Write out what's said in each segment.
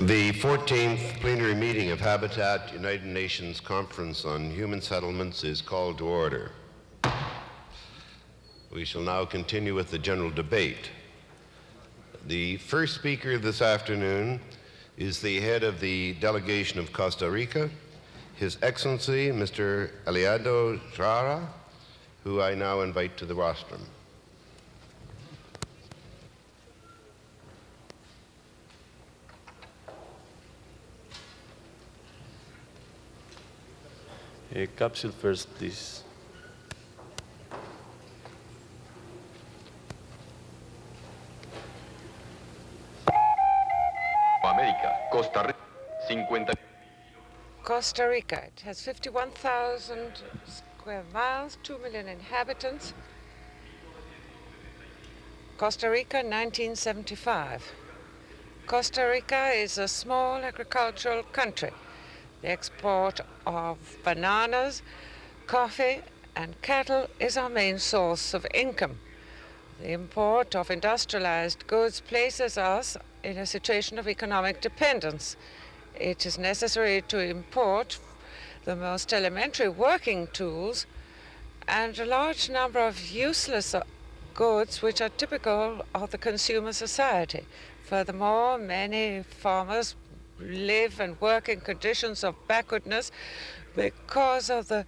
The 14th plenary meeting of Habitat United Nations Conference on Human Settlements is called to order. We shall now continue with the general debate. The first speaker this afternoon is the head of the delegation of Costa Rica, His Excellency Mr. Eliado Jara, who I now invite to the rostrum. Capsule first, please. América, Costa Rica, 50. Costa Rica, it has 51,000 square miles, 2 million inhabitants. Costa Rica, 1975. Costa Rica is a small agricultural country. The export of bananas, coffee, and cattle is our main source of income. The import of industrialized goods places us in a situation of economic dependence. It is necessary to import the most elementary working tools and a large number of useless goods which are typical of the consumer society. Furthermore, many farmers live and work in conditions of backwardness because of the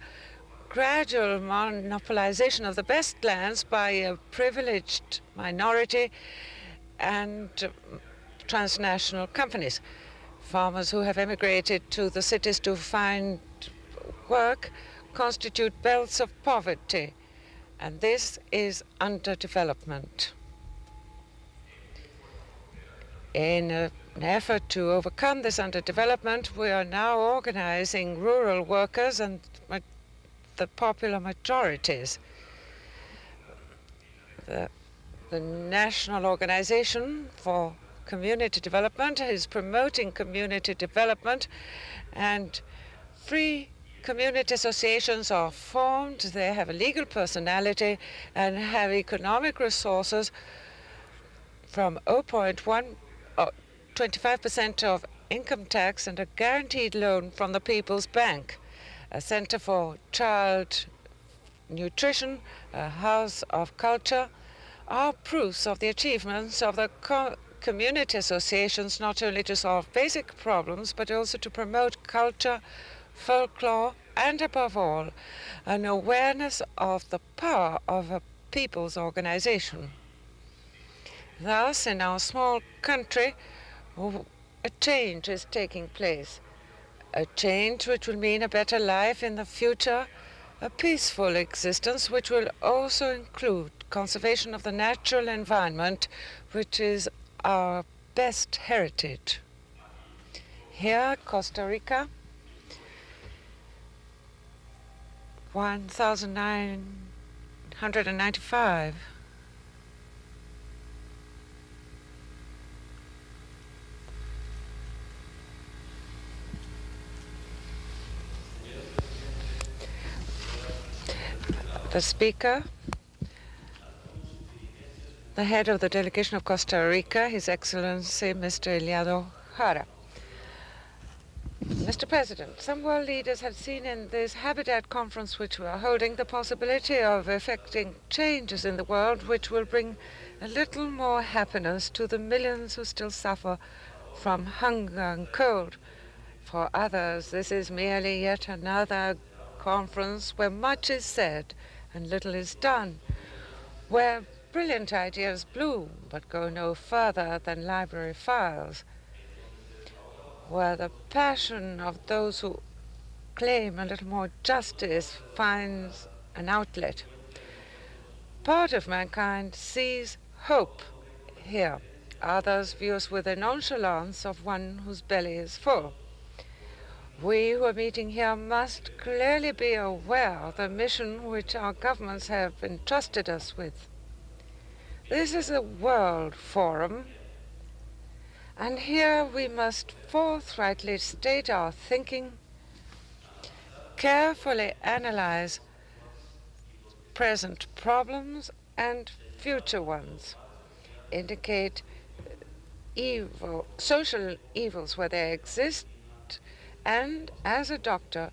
gradual monopolization of the best lands by a privileged minority and transnational companies. Farmers who have emigrated to the cities to find work constitute belts of poverty, and this is underdevelopment. In an effort to overcome this underdevelopment, we are now organizing rural workers and the popular majorities. The National Organization for Community Development is promoting community development, and free community associations are formed. They have a legal personality and have economic resources from 25% of income tax and a guaranteed loan from the People's Bank. A center for child nutrition, a house of culture, are proofs of the achievements of the community associations, not only to solve basic problems, but also to promote culture, folklore, and above all, an awareness of the power of a people's organization. Thus, in our small country, a change is taking place. A change which will mean a better life in the future, a peaceful existence which will also include conservation of the natural environment, which is our best heritage. Here, Costa Rica, 1,995. The speaker, the head of the delegation of Costa Rica, His Excellency Mr. Eliado Jara. Mr. President, some world leaders have seen in this Habitat conference which we are holding the possibility of effecting changes in the world which will bring a little more happiness to the millions who still suffer from hunger and cold. For others, this is merely yet another conference where much is said and little is done, where brilliant ideas bloom but go no further than library files, where the passion of those who claim a little more justice finds an outlet. Part of mankind sees hope here. Others view us with the nonchalance of one whose belly is full. We who are meeting here must clearly be aware of the mission which our governments have entrusted us with. This is a world forum, and here we must forthrightly state our thinking, carefully analyze present problems and future ones. indicate evil, social evils where they exist, and as a doctor,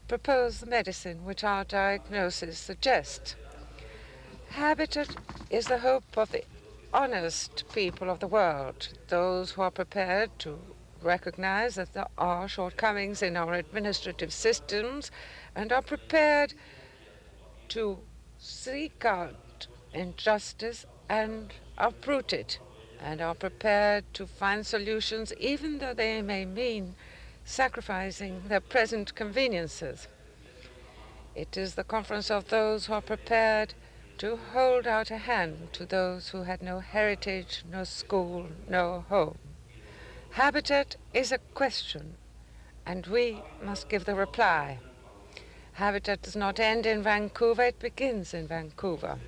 propose the medicine which our diagnosis suggests. Habitat is the hope of the honest people of the world, those who are prepared to recognize that there are shortcomings in our administrative systems and are prepared to seek out injustice and uproot it, and are prepared to find solutions even though they may mean sacrificing their present conveniences. It is the conference of those who are prepared to hold out a hand to those who had no heritage, no school, no home. Habitat is a question, and we must give the reply. Habitat does not end in Vancouver, it begins in Vancouver.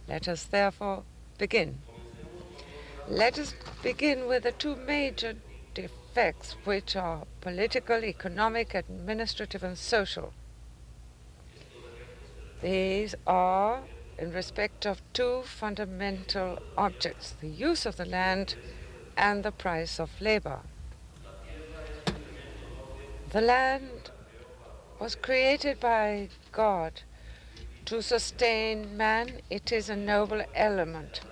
Let us therefore begin. Let us begin with the two major defects, which are political, economic, administrative, and social. These are in respect of two fundamental objects, the use of the land and the price of labor. The land was created by God to sustain man. It is a noble element.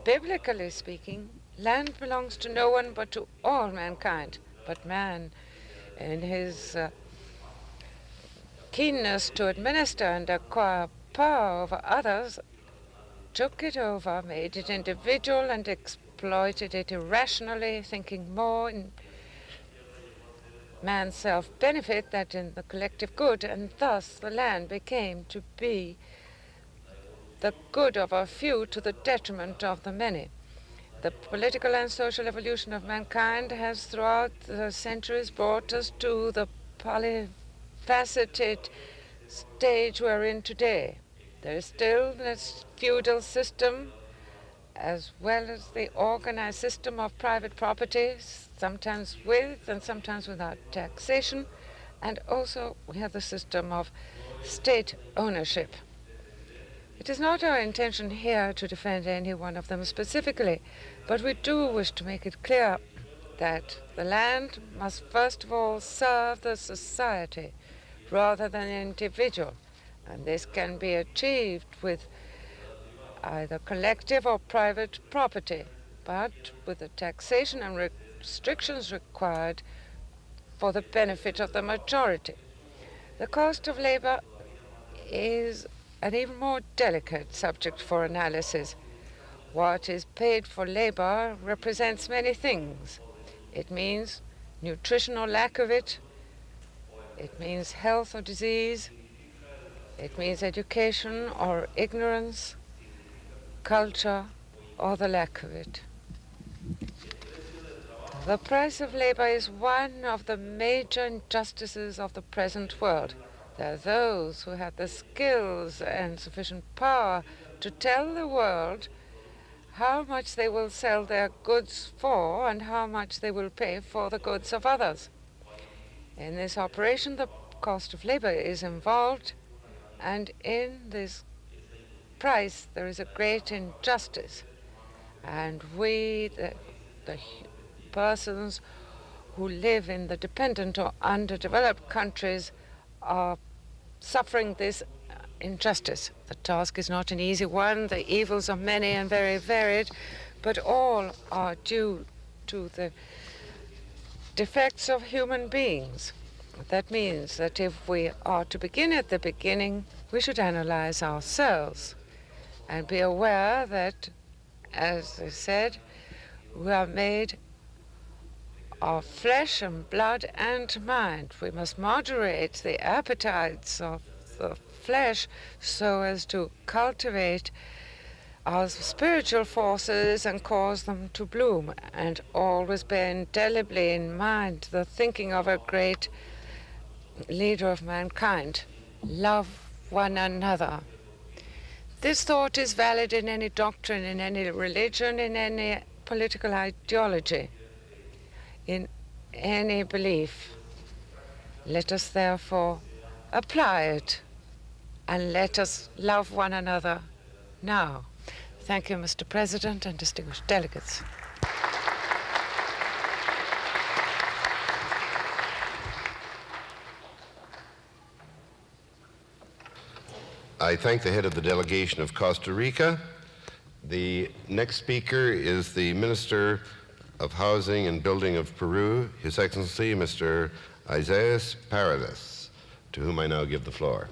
Biblically speaking, land belongs to no one but to all mankind. But man, in his keenness to administer and acquire power over others, took it over, made it individual, and exploited it irrationally, thinking more in man's self-benefit than in the collective good, and thus the land became to be the good of a few to the detriment of the many. The political and social evolution of mankind has throughout the centuries brought us to the polyfaceted stage we're in today. There is still this feudal system, as well as the organized system of private property, sometimes with and sometimes without taxation, and also we have the system of state ownership. It is not our intention here to defend any one of them specifically, but we do wish to make it clear that the land must first of all serve the society rather than an individual, and this can be achieved with either collective or private property, but with the taxation and restrictions required for the benefit of the majority. The cost of labor is an even more delicate subject for analysis. What is paid for labor represents many things. It means nutrition or lack of it. It means health or disease. It means education or ignorance, culture or the lack of it. The price of labor is one of the major injustices of the present world. There are those who have the skills and sufficient power to tell the world how much they will sell their goods for and how much they will pay for the goods of others. In this operation, the cost of labor is involved, and in this price there is a great injustice. And we, the persons who live in the dependent or underdeveloped countries, are suffering this injustice. The task is not an easy one. The evils are many and very varied, but all are due to the defects of human beings. That means that if we are to begin at the beginning, we should analyze ourselves and be aware that, as I said, we are made of flesh and blood and mind. We must moderate the appetites of the flesh so as to cultivate our spiritual forces and cause them to bloom, and always bear indelibly in mind the thinking of a great leader of mankind: love one another. This thought is valid in any doctrine, in any religion, in any political ideology, in any belief. Let us therefore apply it, and let us love one another now. Thank you, Mr. President and distinguished delegates. I thank the head of the delegation of Costa Rica. The next speaker is the Minister of Housing and Building of Peru, His Excellency Mr. Isaias Paredes, to whom I now give the floor.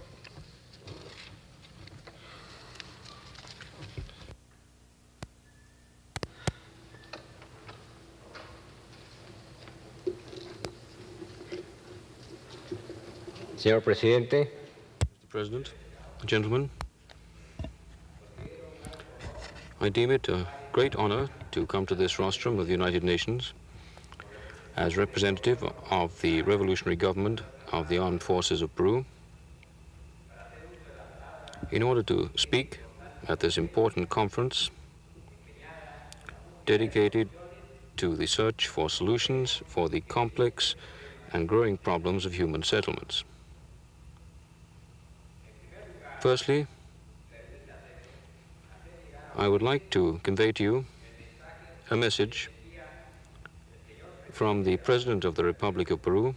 Señor Presidente, Mr. President, gentlemen, I deem it a great honor to come to this rostrum of the United Nations as representative of the revolutionary government of the armed forces of Peru in order to speak at this important conference dedicated to the search for solutions for the complex and growing problems of human settlements. Firstly, I would like to convey to you a message from the President of the Republic of Peru,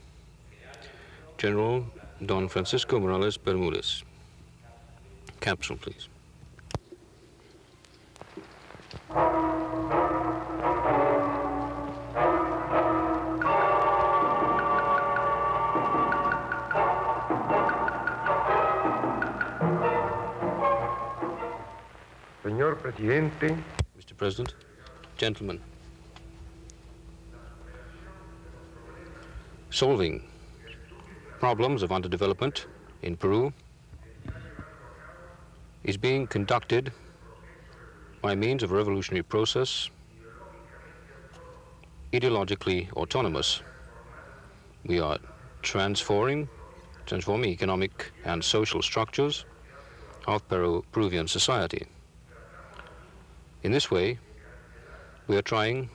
General Don Francisco Morales Bermudez. Capsule, please. Señor Presidente, Mr. President, gentlemen, solving problems of underdevelopment in Peru is being conducted by means of a revolutionary process, ideologically autonomous. We are transforming economic and social structures of Peruvian society. In this way, we are trying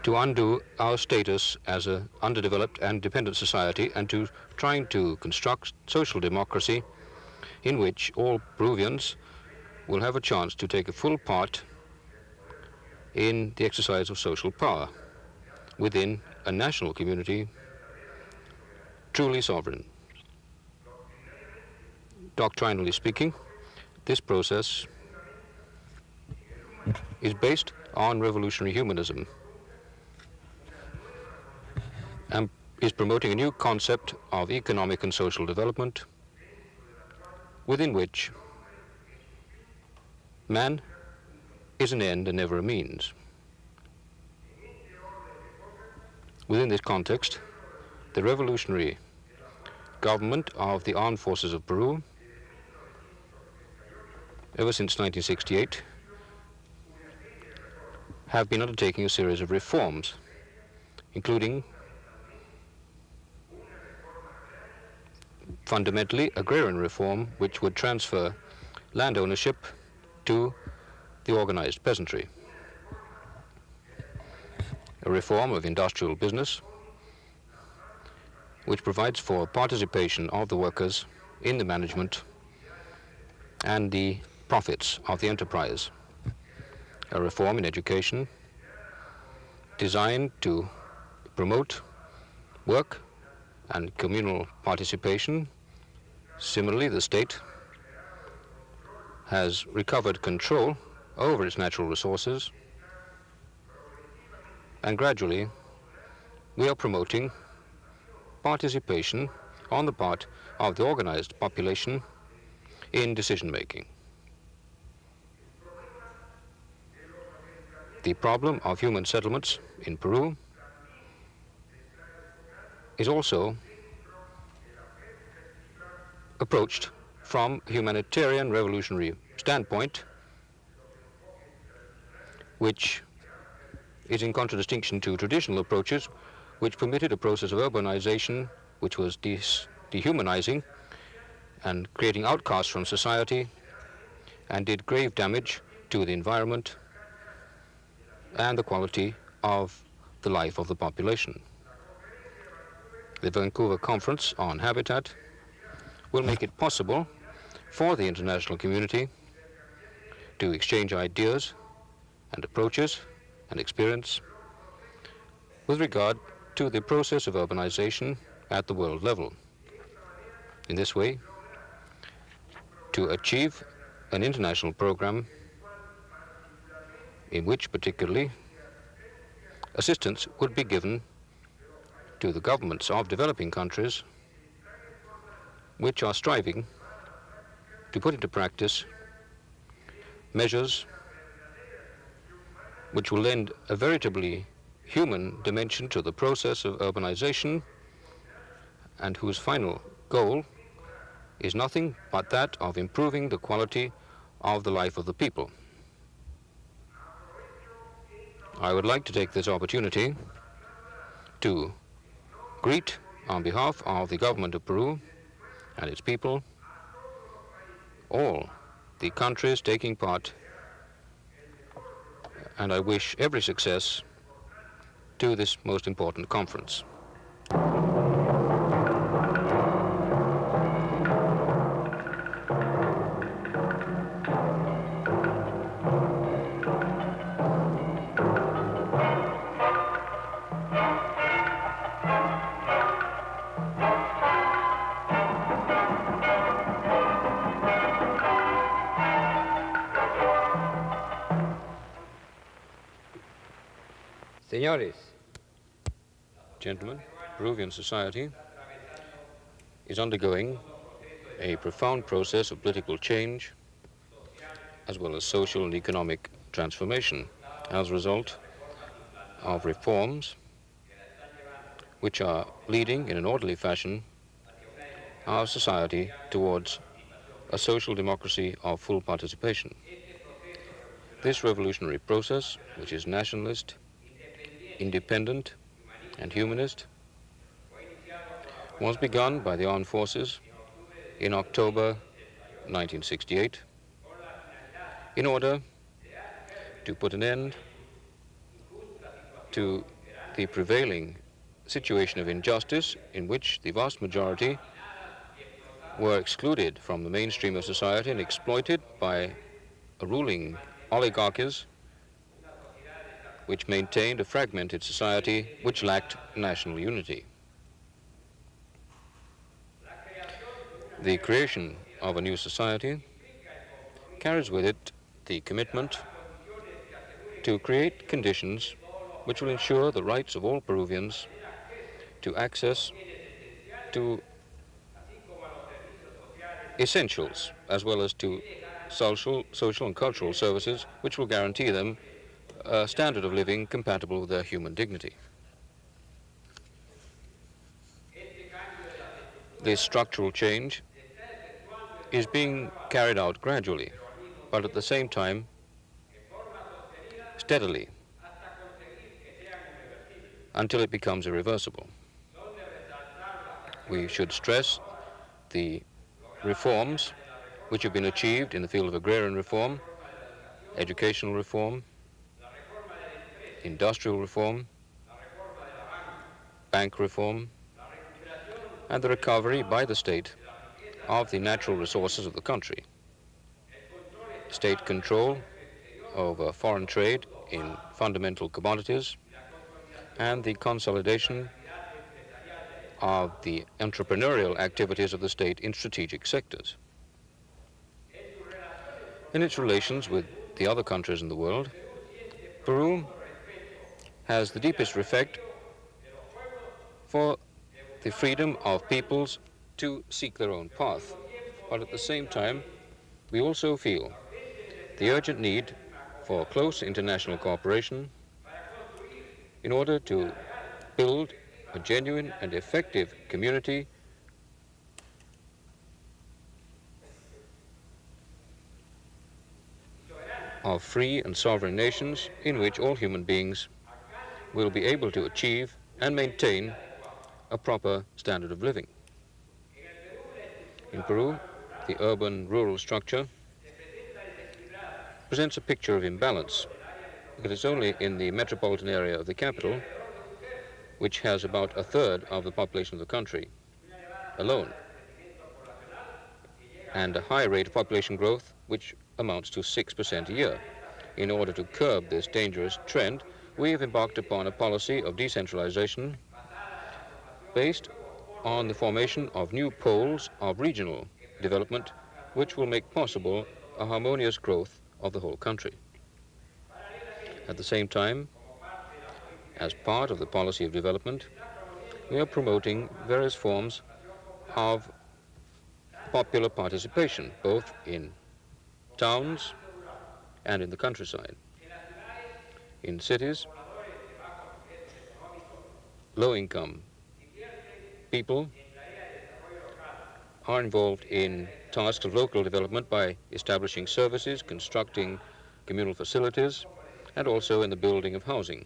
to undo our status as an underdeveloped and dependent society and to trying to construct social democracy in which all Peruvians will have a chance to take a full part in the exercise of social power within a national community truly sovereign. Doctrinally speaking, this process is based on revolutionary humanism and is promoting a new concept of economic and social development within which man is an end and never a means. Within this context, the revolutionary government of the armed forces of Peru, ever since 1968, have been undertaking a series of reforms, including fundamentally agrarian reform, which would transfer land ownership to the organized peasantry, a reform of industrial business, which provides for participation of the workers in the management and the profits of the enterprise, a reform in education designed to promote work and communal participation. Similarly, the state has recovered control over its natural resources, and gradually we are promoting participation on the part of the organized population in decision-making. The problem of human settlements in Peru is also approached from a humanitarian revolutionary standpoint, which is in contradistinction to traditional approaches which permitted a process of urbanization which was dehumanizing and creating outcasts from society and did grave damage to the environment and the quality of the life of the population. The Vancouver Conference on Habitat will make it possible for the international community to exchange ideas and approaches and experience with regard to the process of urbanization at the world level. In this way, to achieve an international program in which particularly assistance would be given to the governments of developing countries which are striving to put into practice measures which will lend a veritably human dimension to the process of urbanization and whose final goal is nothing but that of improving the quality of the life of the people. I would like to take this opportunity to greet, on behalf of the government of Peru and its people, all the countries taking part, and I wish every success to this most important conference. Señores, Gentlemen, Peruvian society is undergoing a profound process of political change as well as social and economic transformation as a result of reforms which are leading in an orderly fashion our society towards a social democracy of full participation. This revolutionary process, which is nationalist, independent, and humanist, was begun by the armed forces in October 1968 in order to put an end to the prevailing situation of injustice in which the vast majority were excluded from the mainstream of society and exploited by ruling oligarchies which maintained a fragmented society which lacked national unity. The creation of a new society carries with it the commitment to create conditions which will ensure the rights of all Peruvians to access to essentials as well as to social and cultural services which will guarantee them a standard of living compatible with their human dignity. This structural change is being carried out gradually, but at the same time steadily, until it becomes irreversible. We should stress the reforms which have been achieved in the field of agrarian reform, educational reform, industrial reform, bank reform, and the recovery by the state of the natural resources of the country. State control over foreign trade in fundamental commodities, and the consolidation of the entrepreneurial activities of the state in strategic sectors. In its relations with the other countries in the world, Peru has the deepest respect for the freedom of peoples to seek their own path. But at the same time, we also feel the urgent need for close international cooperation in order to build a genuine and effective community of free and sovereign nations in which all human beings will be able to achieve and maintain a proper standard of living. In Peru, the urban-rural structure presents a picture of imbalance, because it's only in the metropolitan area of the capital, which has about a third of the population of the country alone, and a high rate of population growth, which amounts to 6% a year. In order to curb this dangerous trend, we have embarked upon a policy of decentralization based on the formation of new poles of regional development, which will make possible a harmonious growth of the whole country. At the same time, as part of the policy of development, we are promoting various forms of popular participation, both in towns and in the countryside. In cities, low-income people are involved in tasks of local development by establishing services, constructing communal facilities, and also in the building of housing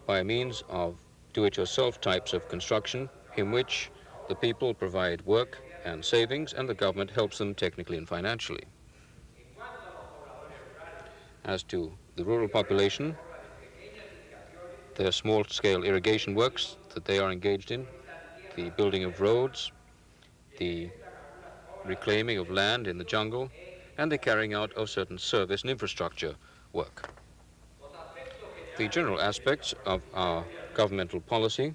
by means of do-it-yourself types of construction in which the people provide work and savings and the government helps them technically and financially. As to the rural population, there are small-scale irrigation works that they are engaged in, the building of roads, the reclaiming of land in the jungle, and the carrying out of certain service and infrastructure work. The general aspects of our governmental policy,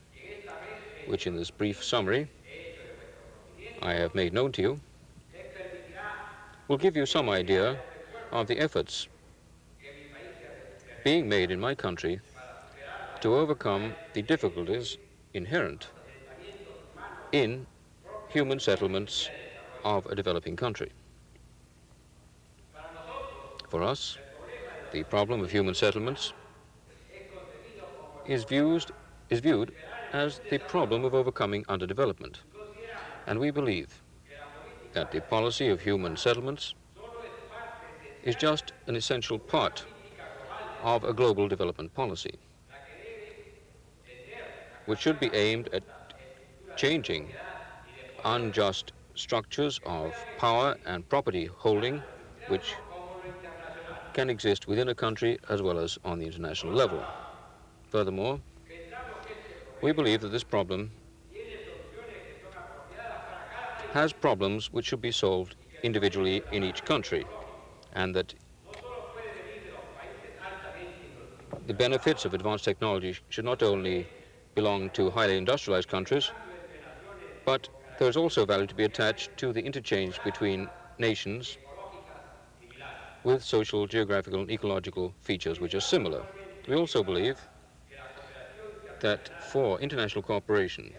which in this brief summary I have made known to you, will give you some idea of the efforts being made in my country to overcome the difficulties inherent in human settlements of a developing country. For us, the problem of human settlements is viewed as the problem of overcoming underdevelopment. And we believe that the policy of human settlements is just an essential part of a global development policy, which should be aimed at changing unjust structures of power and property holding which can exist within a country as well as on the international level. Furthermore, we believe that this problem has problems which should be solved individually in each country, and that the benefits of advanced technology should not only belong to highly industrialized countries, but there is also value to be attached to the interchange between nations with social, geographical, and ecological features which are similar. We also believe that for international cooperation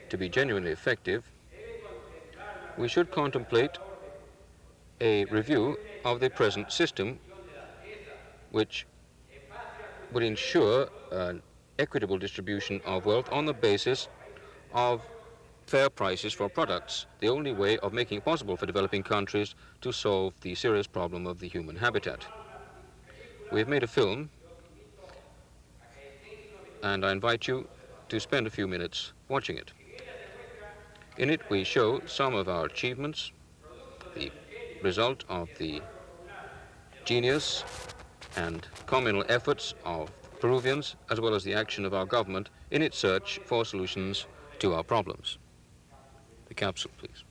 to be genuinely effective, we should contemplate a review of the present system which would ensure an equitable distribution of wealth on the basis of fair prices for products, the only way of making it possible for developing countries to solve the serious problem of the human habitat. We have made a film, and I invite you to spend a few minutes watching it. In it, we show some of our achievements, the result of the genius and communal efforts of Peruvians, as well as the action of our government in its search for solutions to our problems. The capsule, please.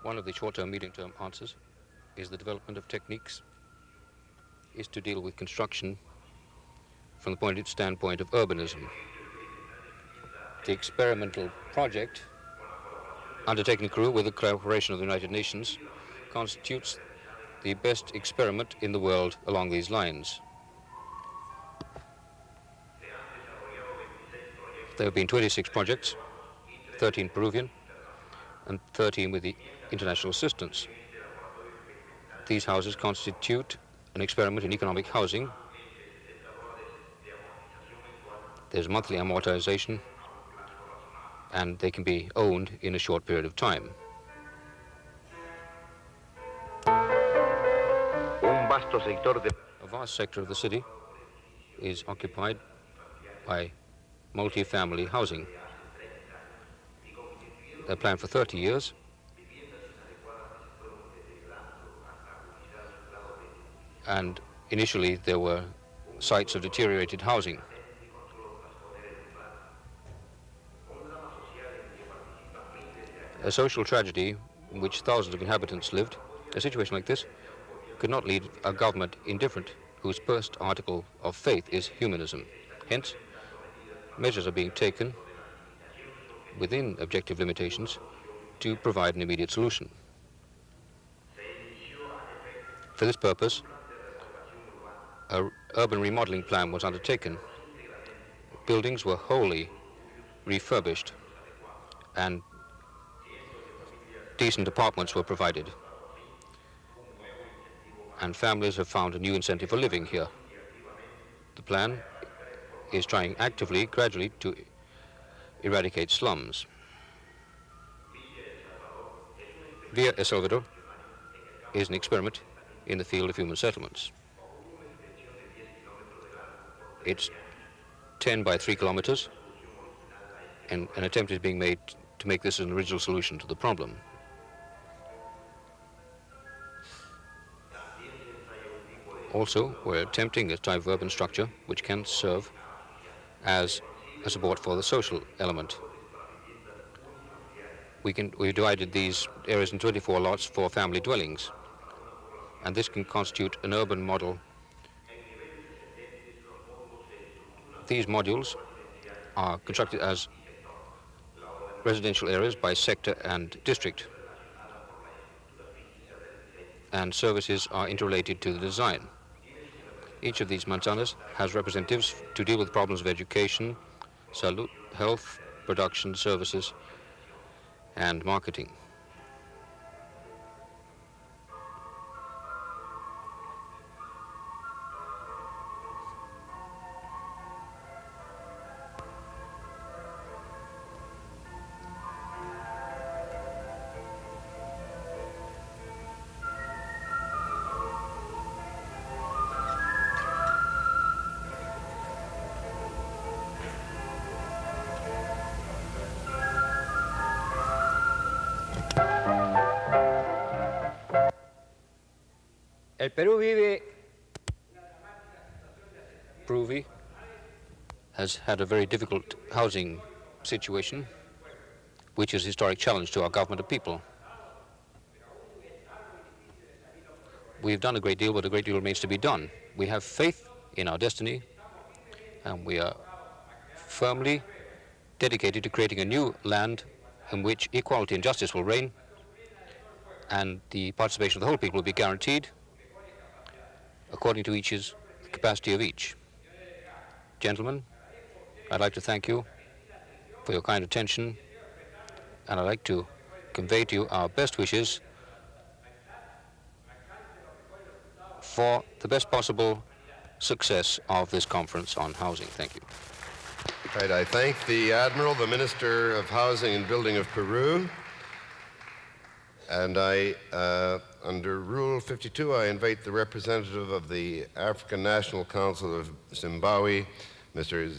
One of the short-term, medium-term answers is the development of techniques is to deal with construction from the standpoint of urbanism. The experimental project undertaken in Peru with the cooperation of the United Nations constitutes the best experiment in the world along these lines. There have been 26 projects, 13 Peruvian and 13 with the international assistance. These houses constitute an experiment in economic housing. There's monthly amortization, and they can be owned in a short period of time. A vast sector of the city is occupied by multi-family housing. a plan for 30 years. And initially there were sites of deteriorated housing. A social tragedy in which thousands of inhabitants lived, a situation like this could not lead a government indifferent whose first article of faith is humanism. Hence, measures are being taken within objective limitations to provide an immediate solution. For this purpose, an urban remodeling plan was undertaken. Buildings were wholly refurbished and decent apartments were provided. And families have found a new incentive for living here. The plan is trying actively, gradually, to eradicate slums. Villa El Salvador is an experiment in the field of human settlements. It's 10 by 3 kilometers, and an attempt is being made to make this an original solution to the problem. Also, we're attempting a type of urban structure which can serve as a support for the social element. We've divided these areas in 24 lots for family dwellings, and this can constitute an urban model. These modules are constructed as residential areas by sector and district, and services are interrelated to the design. Each of these manzanas has representatives to deal with problems of education, salud, health, production, services, and marketing. El Perú vive Peru has had a very difficult housing situation, which is a historic challenge to our government of people. We've done a great deal, but a great deal remains to be done. We have faith in our destiny, and we are firmly dedicated to creating a new land in which equality and justice will reign, and the participation of the whole people will be guaranteed according to each's capacity of each. Gentlemen, I'd like to thank you for your kind attention, and I'd like to convey to you our best wishes for the best possible success of this conference on housing. Thank you. Right, I thank the Admiral, the Minister of Housing and Building of Peru, and under Rule 52, I invite the representative of the African National Council of Zimbabwe, Mr.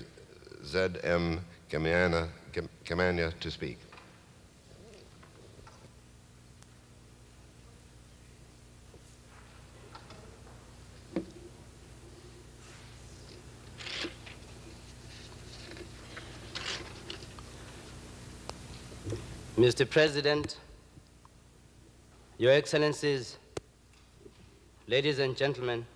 Z.M. Kamanya, to speak. Mr. President, Your Excellencies, ladies and gentlemen,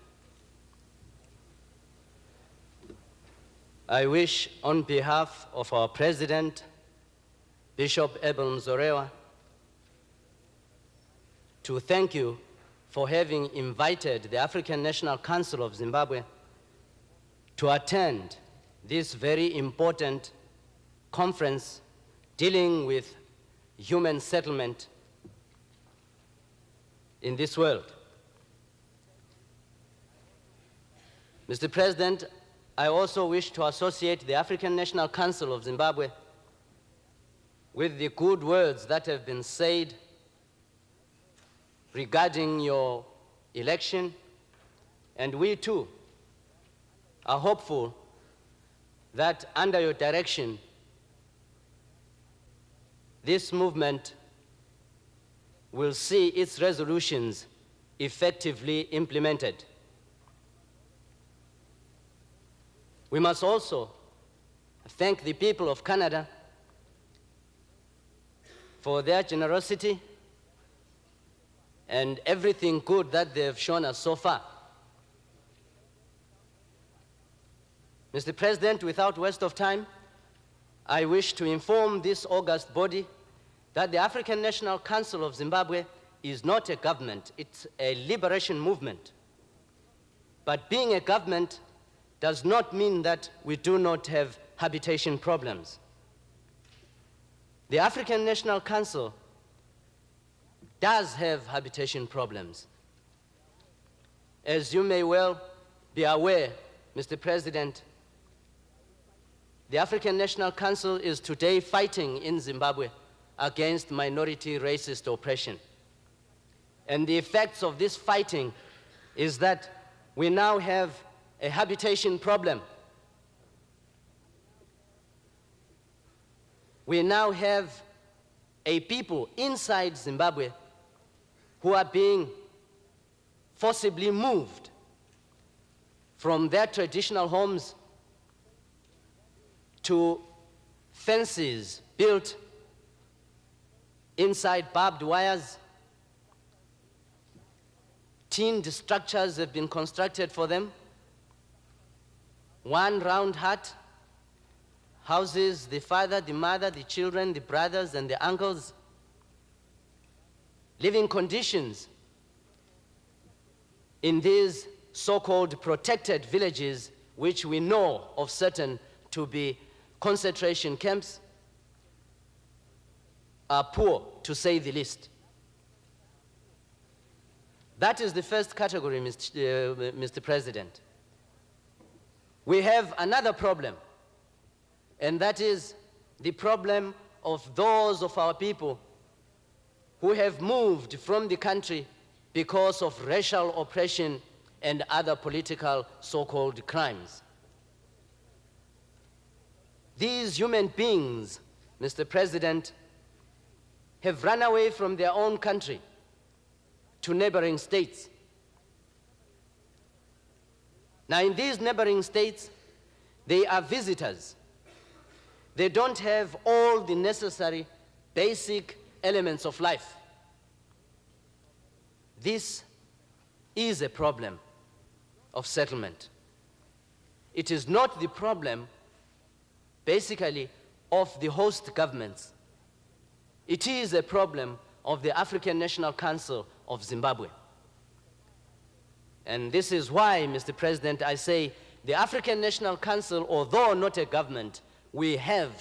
I wish on behalf of our President, Bishop Abel Mzorewa, to thank you for having invited the African National Council of Zimbabwe to attend this very important conference dealing with human settlement in this world. Mr. President, I also wish to associate the African National Council of Zimbabwe with the good words that have been said regarding your election, and we too are hopeful that under your direction this movement will see its resolutions effectively implemented. We must also thank the people of Canada for their generosity and everything good that they have shown us so far. Mr. President, without waste of time, I wish to inform this august body that the African National Council of Zimbabwe is not a government, it's a liberation movement. But being a government does not mean that we do not have habitation problems. The African National Council does have habitation problems. As you may well be aware, Mr. President, the African National Council is today fighting in Zimbabwe against minority racist oppression. And the effects of this fighting is that we now have a habitation problem. We now have a people inside Zimbabwe who are being forcibly moved from their traditional homes to fences built inside barbed wires. Tinned structures have been constructed for them. One round hut houses the father, the mother, the children, the brothers, and the uncles. Living conditions in these so-called protected villages, which we know of certain to be concentration camps, are poor, to say the least. That is the first category, Mr. President. We have another problem, and that is the problem of those of our people who have moved from the country because of racial oppression and other political so-called crimes. These human beings, Mr. President, have run away from their own country to neighboring states. Now, in these neighboring states, they are visitors. They don't have all the necessary basic elements of life. This is a problem of settlement. It is not the problem, basically, of the host governments. It is a problem of the African National Council of Zimbabwe. And this is why, Mr. President, I say the African National Council, although not a government, we have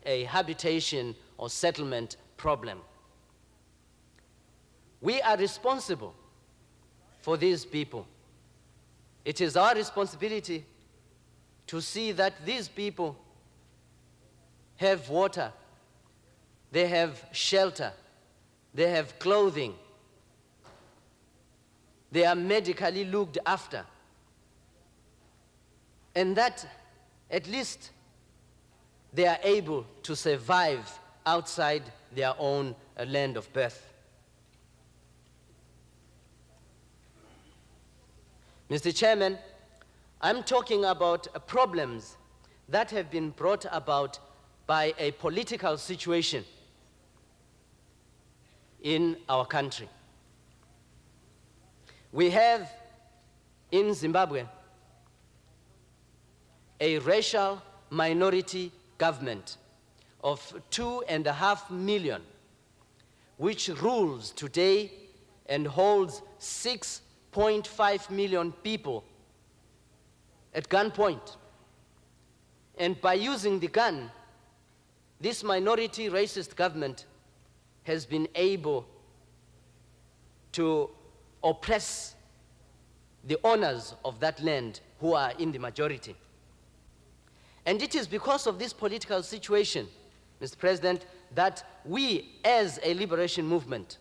a habitation or settlement problem. We are responsible for these people. It is our responsibility to see that these people have water, they have shelter, they have clothing, they are medically looked after, and that at least they are able to survive outside their own land of birth. Mr. Chairman, I'm talking about problems that have been brought about by a political situation in our country. We have in Zimbabwe a racial minority government of 2.5 million, which rules today and holds 6.5 million people at gunpoint. And by using the gun, this minority racist government has been able to oppress the owners of that land who are in the majority. And it is because of this political situation, Mr. President, that we as a liberation movement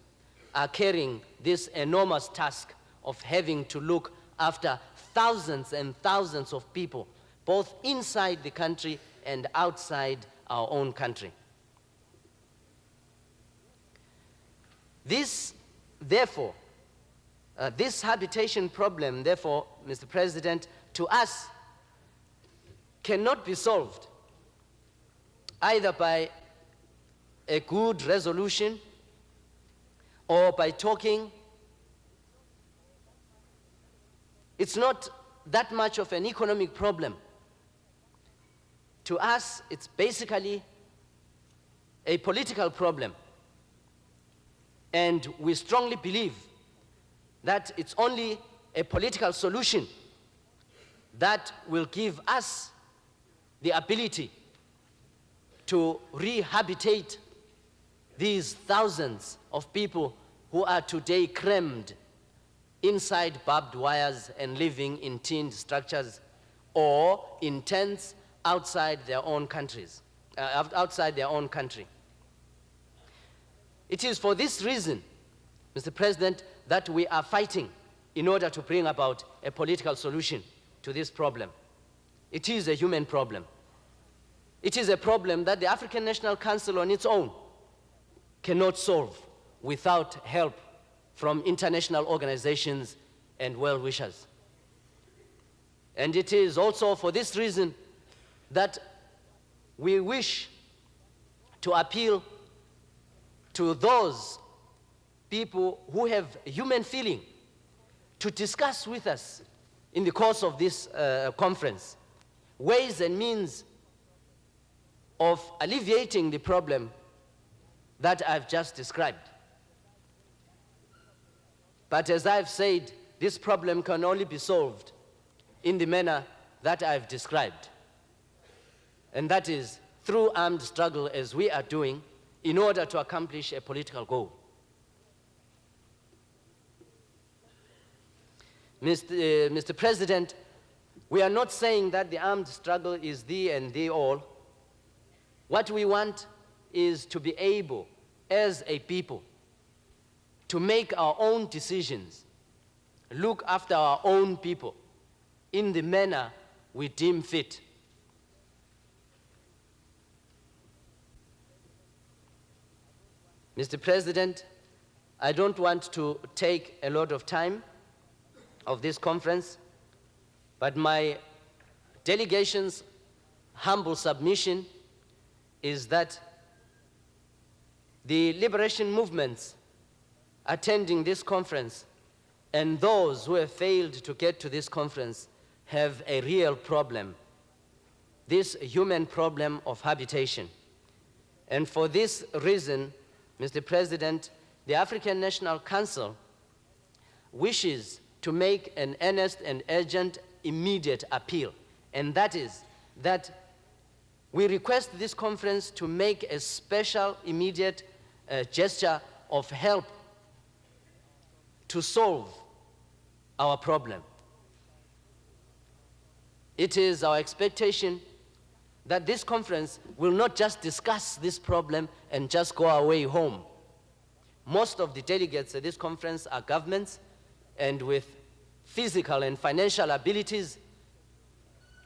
are carrying this enormous task of having to look after thousands and thousands of people, both inside the country and outside our own country. This, therefore, this habitation problem, therefore, Mr. President, to us, cannot be solved either by a good resolution or by talking. It's not that much of an economic problem. To us, it's basically a political problem. And we strongly believe that it's only a political solution that will give us the ability to rehabilitate these thousands of people who are today crammed inside barbed wires and living in tinned structures or in tents outside their own countries, outside their own country. It is for this reason, Mr. President, that we are fighting in order to bring about a political solution to this problem. It is a human problem. It is a problem that the African National Council on its own cannot solve without help from international organizations and well-wishers. And it is also for this reason that we wish to appeal to those people who have human feeling to discuss with us in the course of this conference ways and means of alleviating the problem that I've just described. But as I've said, this problem can only be solved in the manner that I've described. And that is through armed struggle, as we are doing, in order to accomplish a political goal. Mr. President, we are not saying that the armed struggle is the and the all. What we want is to be able, as a people, to make our own decisions, look after our own people in the manner we deem fit. Mr. President, I don't want to take a lot of time of this conference, but my delegation's humble submission is that the liberation movements attending this conference and those who have failed to get to this conference have a real problem, this human problem of habitation. And for this reason, Mr. President, the African National Council wishes to make an earnest and urgent immediate appeal, and that is that we request this conference to make a special immediate gesture of help to solve our problem. It is our expectation that this conference will not just discuss this problem and just go away home. Most of the delegates at this conference are governments and with physical and financial abilities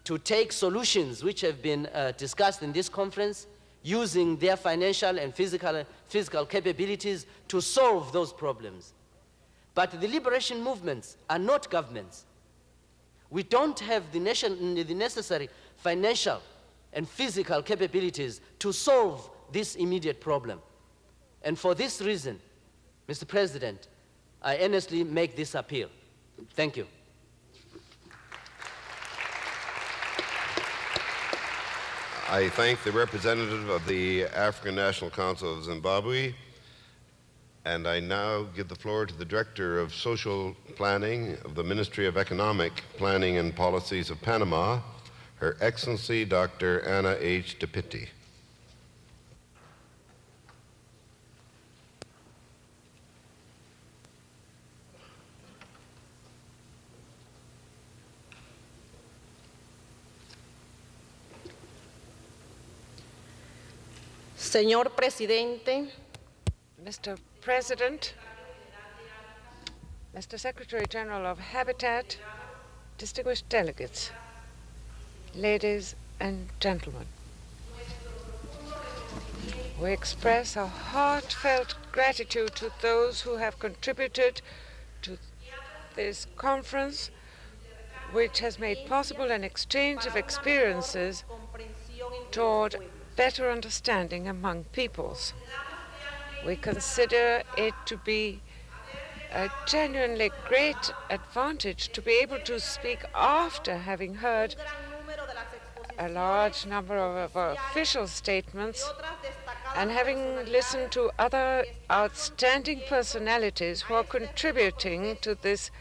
to take solutions which have been discussed in this conference, using their financial and physical capabilities to solve those problems. But the liberation movements are not governments. We don't have the necessary financial and physical capabilities to solve this immediate problem. And for this reason, Mr. President, I earnestly make this appeal. Thank you. I thank the representative of the African National Council of Zimbabwe, and I now give the floor to the Director of Social Planning of the Ministry of Economic Planning and Policies of Panama, Her Excellency Dr. Anna H. DePitti. Señor Presidente, Mr. President, Mr. Secretary General of Habitat, distinguished delegates, ladies and gentlemen. We express our heartfelt gratitude to those who have contributed to this conference, which has made possible an exchange of experiences toward better understanding among peoples. We consider it to be a genuinely great advantage to be able to speak after having heard a large number of official statements and having listened to other outstanding personalities who are contributing to this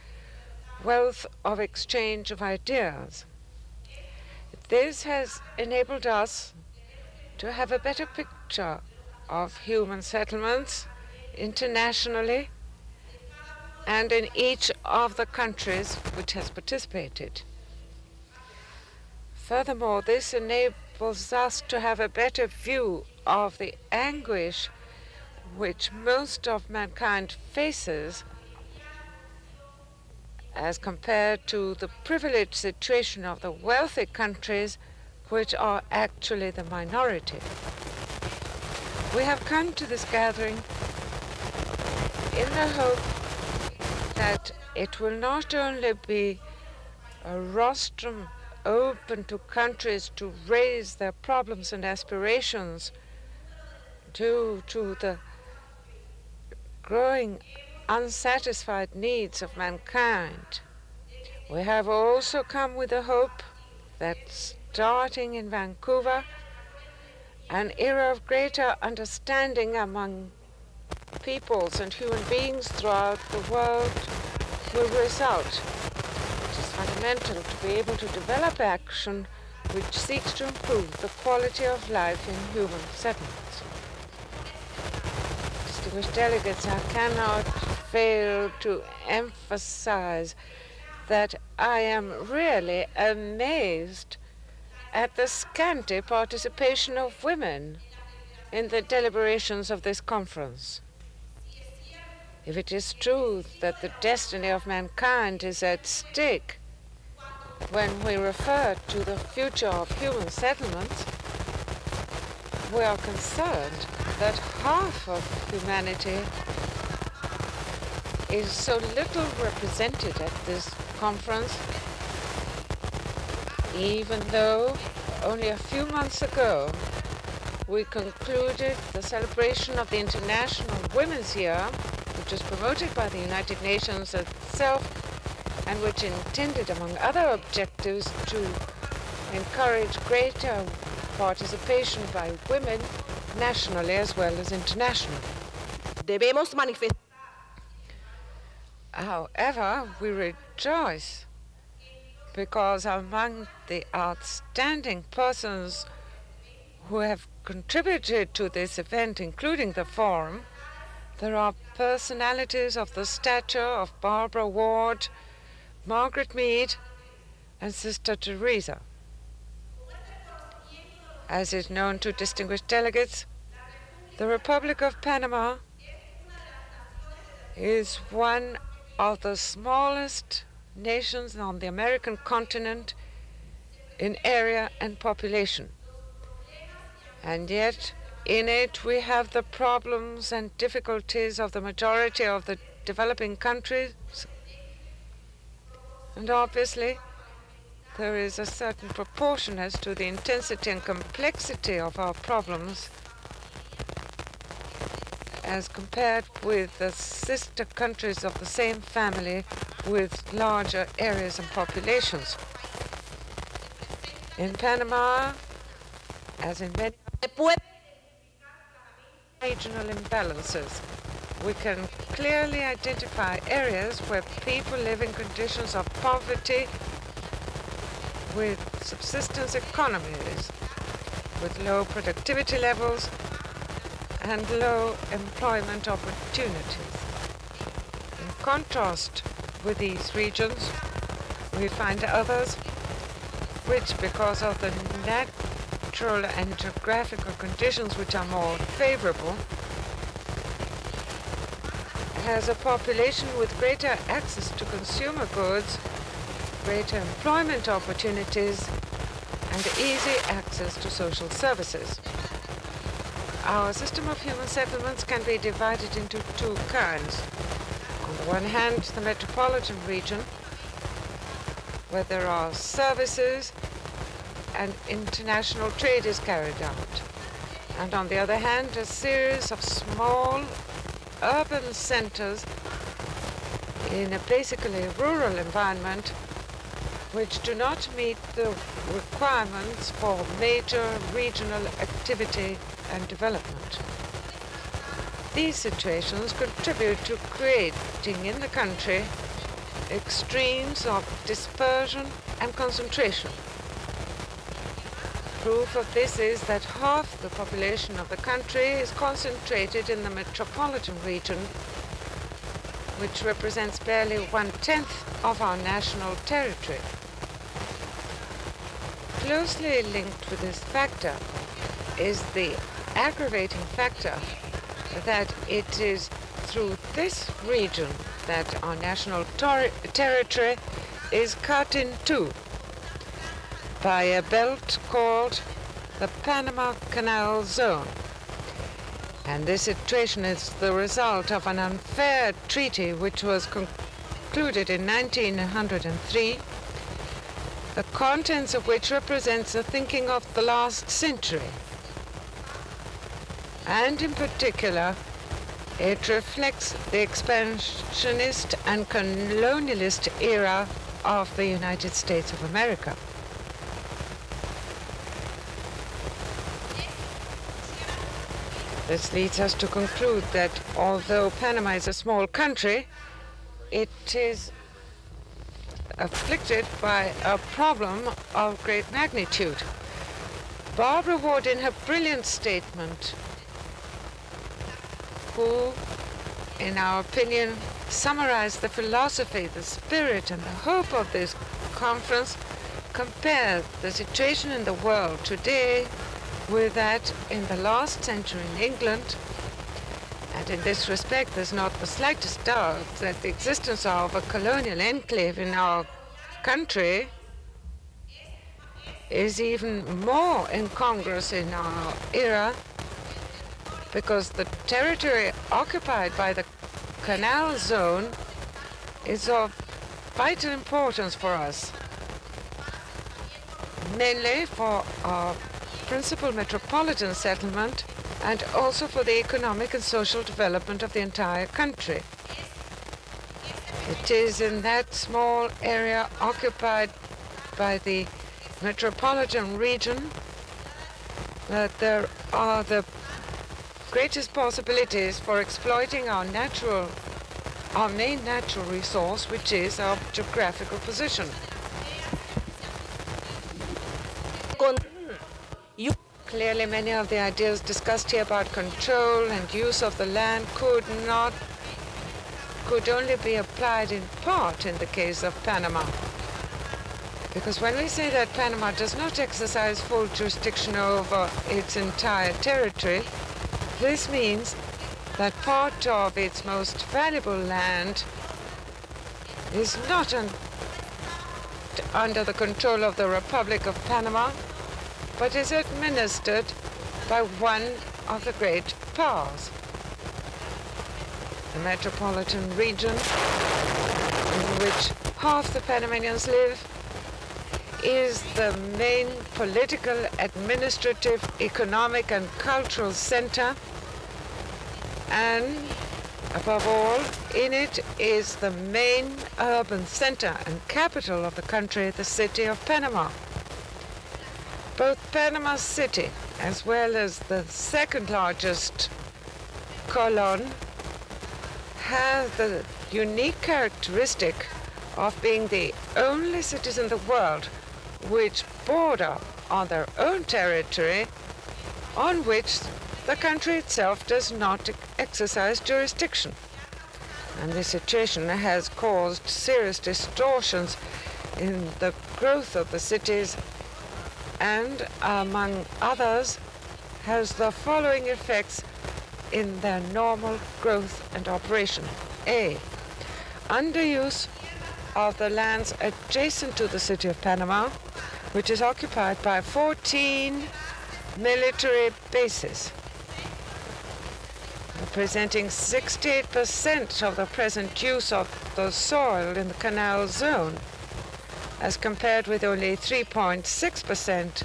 wealth of exchange of ideas. This has enabled us to have a better picture of human settlements internationally and in each of the countries which has participated. Furthermore, this enables us to have a better view of the anguish which most of mankind faces as compared to the privileged situation of the wealthy countries, which are actually the minority. We have come to this gathering in the hope that it will not only be a rostrum open to countries to raise their problems and aspirations due to the growing unsatisfied needs of mankind. We have also come with the hope that starting in Vancouver, an era of greater understanding among peoples and human beings throughout the world will result. It is fundamental to be able to develop action which seeks to improve the quality of life in human settlements. Distinguished delegates, I cannot fail to emphasize that I am really amazed at the scanty participation of women in the deliberations of this conference. If it is true that the destiny of mankind is at stake when we refer to the future of human settlements, we are concerned that half of humanity is so little represented at this conference, even though only a few months ago we concluded the celebration of the International Women's Year, which was promoted by the United Nations itself and which intended, among other objectives, to encourage greater participation by women nationally as well as internationally. Debemos manifestar. However, we rejoice because among the outstanding persons who have contributed to this event, including the forum, there are personalities of the stature of Barbara Ward, Margaret Mead, and Sister Teresa. As is known to distinguished delegates, the Republic of Panama is one of the smallest nations on the American continent in area and population. And yet, in it, we have the problems and difficulties of the majority of the developing countries. And obviously, there is a certain proportion as to the intensity and complexity of our problems as compared with the sister countries of the same family with larger areas and populations. In Panama, as in many regional imbalances, we can clearly identify areas where people live in conditions of poverty with subsistence economies, with low productivity levels and low employment opportunities. In contrast with these regions, we find others which, because of the natural and geographical conditions which are more favorable, has a population with greater access to consumer goods, greater employment opportunities, and easy access to social services. our system of human settlements can be divided into two kinds. On the one hand, the metropolitan region, where there are services and international trade is carried out. And on the other hand, a series of small urban centers in a basically rural environment which do not meet the requirements for major regional activity and development. These situations contribute to creating in the country extremes of dispersion and concentration. Proof of this is that half the population of the country is concentrated in the metropolitan region, which represents barely 1/10 of our national territory. Closely linked with this factor is the aggravating factor that it is through this region that our national territory is cut in two by a belt called the Panama Canal Zone. And this situation is the result of an unfair treaty which was concluded in 1903, the contents of which represents the thinking of the last century. And in particular, it reflects the expansionist and colonialist era of the United States of America. This leads us to conclude that although Panama is a small country, it is afflicted by a problem of great magnitude. Barbara Ward, in her brilliant statement, who, in our opinion, summarized the philosophy, the spirit, and the hope of this conference, compared the situation in the world today with that in the last century in England. And in this respect, there's not the slightest doubt that the existence of a colonial enclave in our country is even more incongruous in our era, because the territory occupied by the Canal Zone is of vital importance for us, mainly for our principal metropolitan settlement and also for the economic and social development of the entire country. It is in that small area occupied by the metropolitan region that there are the greatest possibilities for exploiting our main natural resource, which is our geographical position. Clearly, many of the ideas discussed here about control and use of the land could only be applied in part in the case of Panama. Because when we say that Panama does not exercise full jurisdiction over its entire territory, this means that part of its most valuable land is not under the control of the Republic of Panama, but is administered by one of the great powers. The metropolitan region, in which half the Panamanians live, is the main political, administrative, economic, and cultural center, and above all, in it is the main urban center and capital of the country, the city of Panama. Both Panama City, as well as the second largest colon, have the unique characteristic of being the only cities in the world which border on their own territory on which the country itself does not exercise jurisdiction. And this situation has caused serious distortions in the growth of the cities, and among others has the following effects in their normal growth and operation. A, underuse of the lands adjacent to the city of Panama, which is occupied by 14 military bases. representing 68% of the present use of the soil in the canal zone, as compared with only 3.6%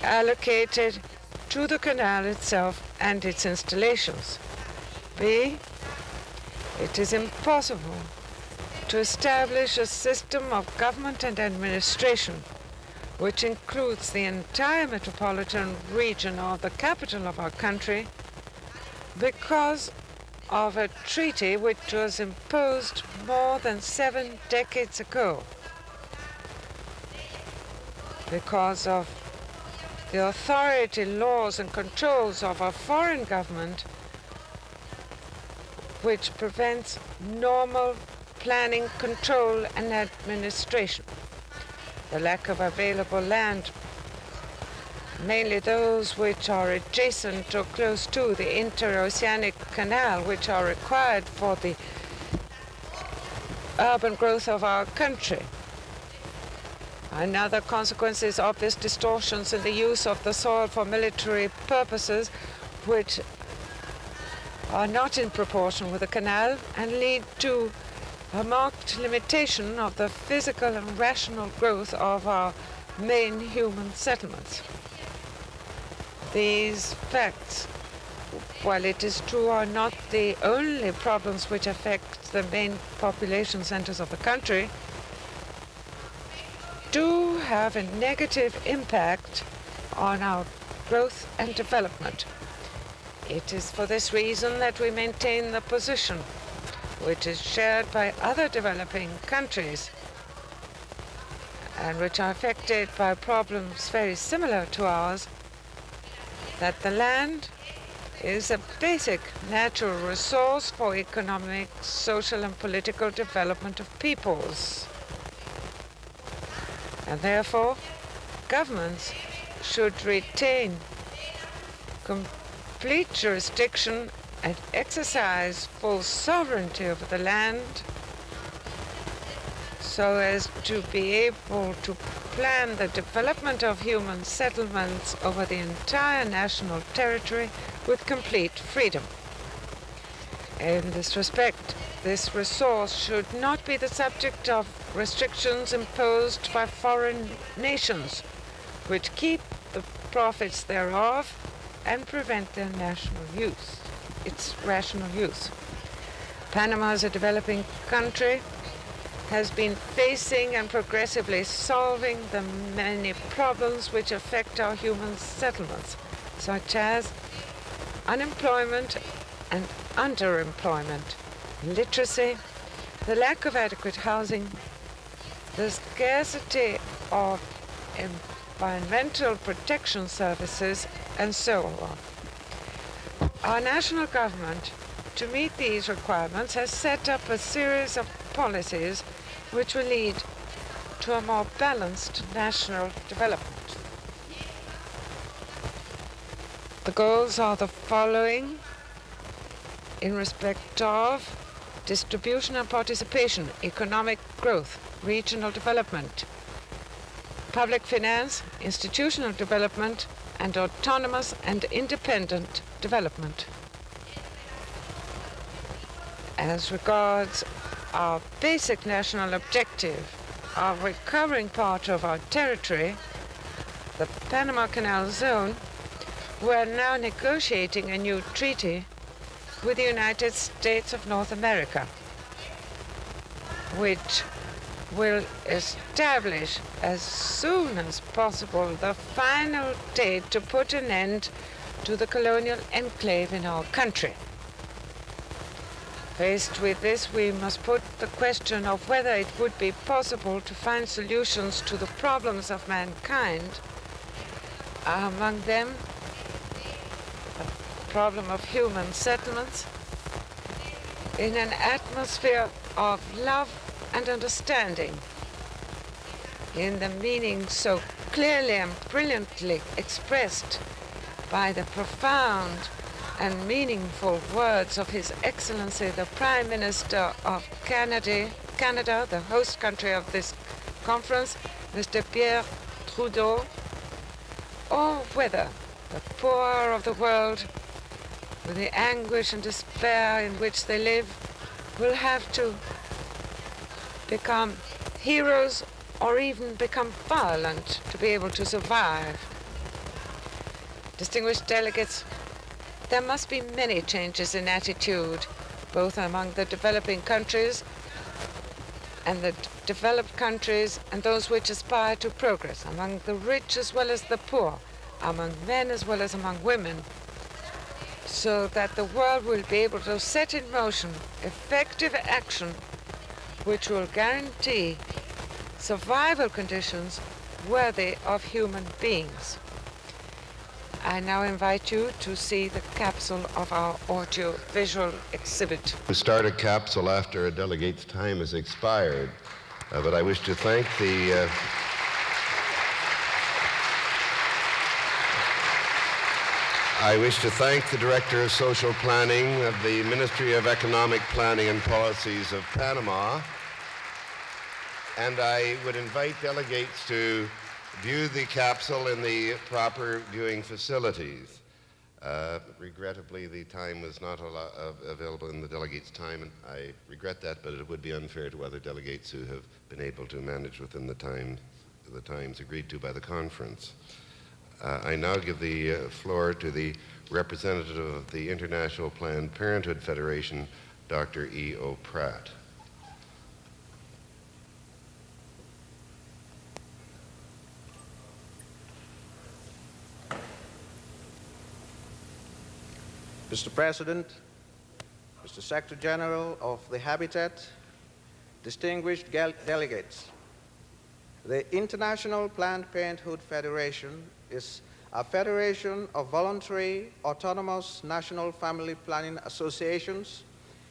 allocated to the canal itself and its installations. B, it is impossible to establish a system of government and administration which includes the entire metropolitan region of the capital of our country because of a treaty which was imposed more than 7 decades ago, because of the authority, laws and controls of a foreign government which prevents normal planning, control and administration. The lack of available land, mainly those which are adjacent or close to the interoceanic canal, which are required for the urban growth of our country. Another consequence is obvious distortions in the use of the soil for military purposes, which are not in proportion with the canal and lead to a marked limitation of the physical and rational growth of our main human settlements. These facts, while it is true, are not the only problems which affect the main population centers of the country, do have a negative impact on our growth and development. It is for this reason that we maintain the position, which is shared by other developing countries and which are affected by problems very similar to ours, that the land is a basic natural resource for economic, social and political development of peoples. And therefore, governments should retain complete jurisdiction and exercise full sovereignty over the land so as to be able to plan the development of human settlements over the entire national territory with complete freedom. In this respect, this resource should not be the subject of restrictions imposed by foreign nations, which keep the profits thereof and prevent their its rational use. Panama, as a developing country, has been facing and progressively solving the many problems which affect our human settlements, such as unemployment and underemployment, illiteracy, the lack of adequate housing, the scarcity of environmental protection services, and so on. Our national government, to meet these requirements, has set up a series of policies which will lead to a more balanced national development. The goals are the following in respect of distribution and participation, economic growth, regional development, public finance, institutional development, and autonomous and independent development. As regards our basic national objective, our recovering part of our territory, the Panama Canal Zone, we are now negotiating a new treaty with the United States of North America, which will establish as soon as possible the final date to put an end to the colonial enclave in our country. Faced with this, we must put the question of whether it would be possible to find solutions to the problems of mankind, among them the problem of human settlements, in an atmosphere of love and understanding, in the meaning so clearly and brilliantly expressed by the profound and meaningful words of His Excellency, the Prime Minister of Canada, the host country of this conference, Mr. Pierre Trudeau, or whether the poor of the world with the anguish and despair in which they live, will have to become heroes or even become violent to be able to survive. Distinguished delegates, there must be many changes in attitude, both among the developing countries and the developed countries and those which aspire to progress, among the rich as well as the poor, among men as well as among women, so that the world will be able to set in motion effective action which will guarantee survival conditions worthy of human beings. I now invite you to see the capsule of our audio-visual exhibit. To start a capsule after a delegate's time has expired, but I wish to thank the Director of Social Planning of the Ministry of Economic Planning and Policies of Panama, and I would invite delegates to view the capsule in the proper viewing facilities. Regrettably, the time was not available in the delegates' time, and I regret that, but it would be unfair to other delegates who have been able to manage within the times agreed to by the conference. I now give the floor to the representative of the International Planned Parenthood Federation, Dr. E.O. Pratt. Mr. President, Mr. Secretary General of the Habitat, distinguished delegates, the International Planned Parenthood Federation is a federation of voluntary, autonomous national family planning associations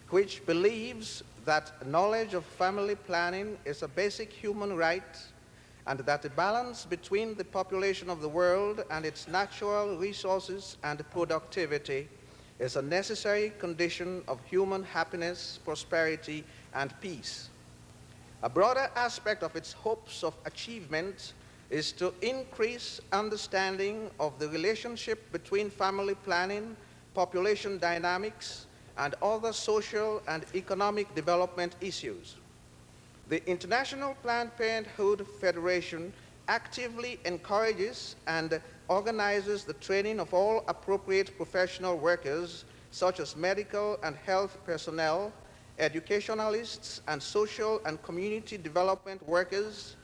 which believes that knowledge of family planning is a basic human right and that the balance between the population of the world and its natural resources and productivity is a necessary condition of human happiness, prosperity, and peace. A broader aspect of its hopes of achievement is to increase understanding of the relationship between family planning, population dynamics, and other social and economic development issues. The International Planned Parenthood Federation actively encourages and organizes the training of all appropriate professional workers, such as medical and health personnel, educationalists, and social and community development workers,